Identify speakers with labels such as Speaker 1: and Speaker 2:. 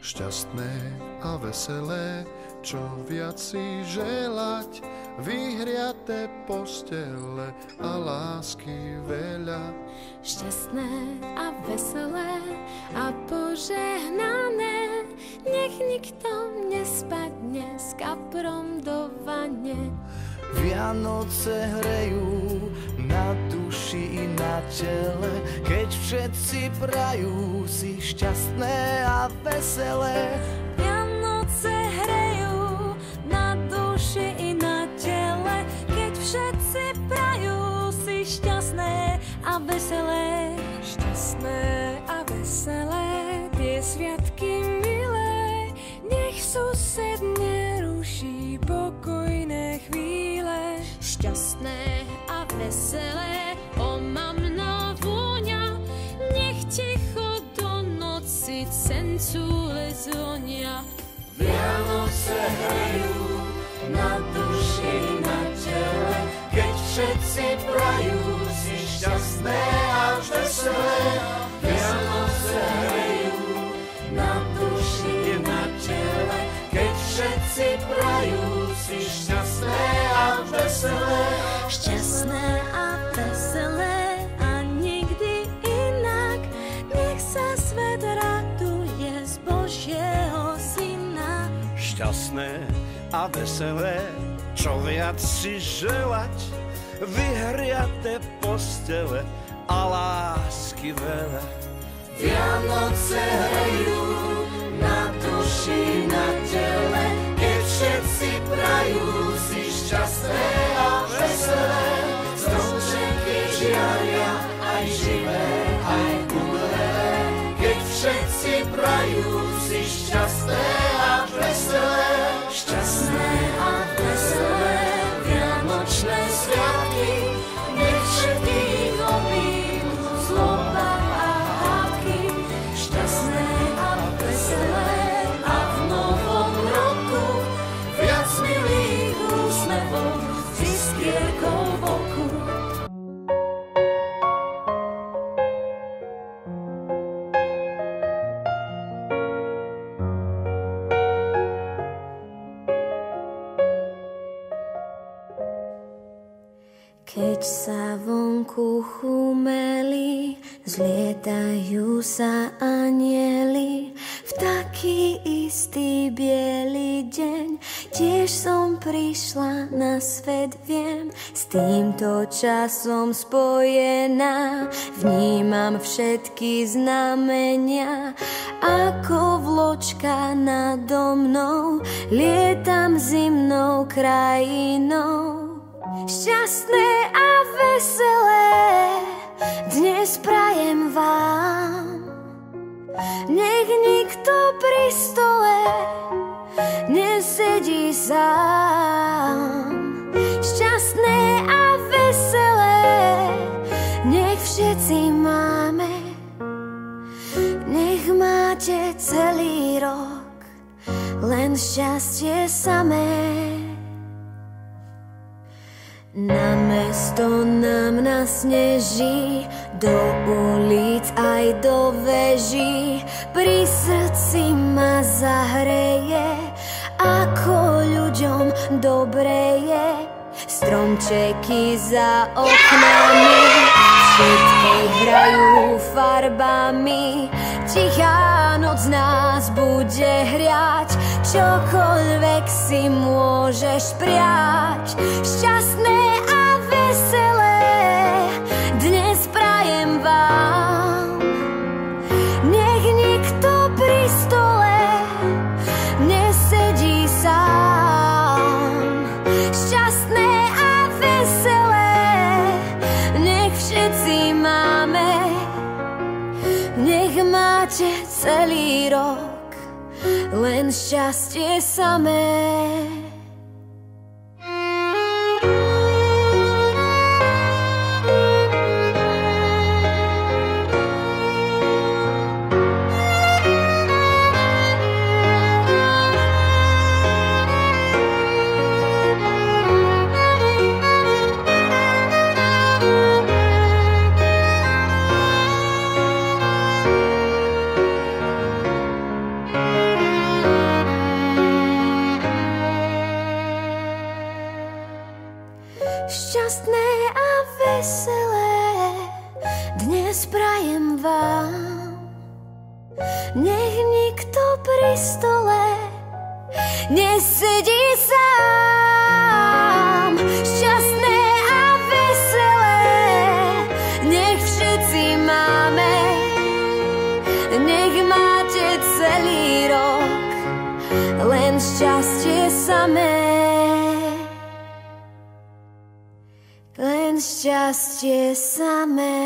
Speaker 1: šťastné a veselé, čo viac si želať, vyhriaté postele a lásky veľa.
Speaker 2: Šťastné a veselé a požehnané, nech nikto nespadne s kaprom do vane.
Speaker 3: Vianoce hrejú na duši i na tele, keď všetci prajú si šťastné a veselé.
Speaker 2: Vianoce hrejú na duši i na tele, keď všetci prajú si šťastné a veselé. Šťastné a veselé, tie sviatky milé, nech sused neruší pokojné chvíle. Šťastné a veselé, o mamno vôňa, nech ticho do noci cencúle zvonia.
Speaker 3: Vianoce hrejú na duši, na tele, keď všetci prajú si šťastné a veselé. Vianoce hrejú na duši, na tele, keď všetci prajú si šťastné a veselé.
Speaker 2: Šťastné a veselé a nikdy inak, nech sa svet raduje z Božieho Syna.
Speaker 3: Šťastné a veselé, čo viac si želať, vyhriaté postele a lásky veľa. Vianoce hrejú na duši, na tele, keď všetci prajú si šťastné a veselé. Stromčeky žiaria, aj živé, aj umrelé, keď všetci prajú si šťastné a veselé. Šťastné a veselé vianočné sviatky, nech všetkých obídu zloba a hádky. Šťastné a veselé a v novom roku viac milých úsmevov s iskierkou v oku.
Speaker 2: Keď sa vonku chumeli, zlietajú sa anjeli, v taký istý biely deň tiež som prišla na svet, viem, s týmto časom spojená, vnímam všetky znamenia, ako vločka nado mnou, lietam zimnou krajinou. Šťastné a veselé dnes prajem vám, nech nikto pri stole nesedí sám. Šťastné a veselé nech všetci máme, nech máte celý rok len šťastie samé. Na mesto nám nasneží, do ulic aj do veží, pri srdci ma zahreje, ako ľuďom dobre je. Stromčeky za oknami, všetky hrajú farbami, tichá noc nás bude hriať, čokoľvek si môžeš prijať. Šťastné a veselé dnes prajem vám, nech nikto pri stole nesedí sám. Šťastné a veselé nech všetci máme, nech máte celý rok len šťastie samé. vám. Nech nikto pri stole nesedí sám. Šťastné a veselé nech všetci máme. Nech máte celý rok len šťastie samé. Len šťastie samé.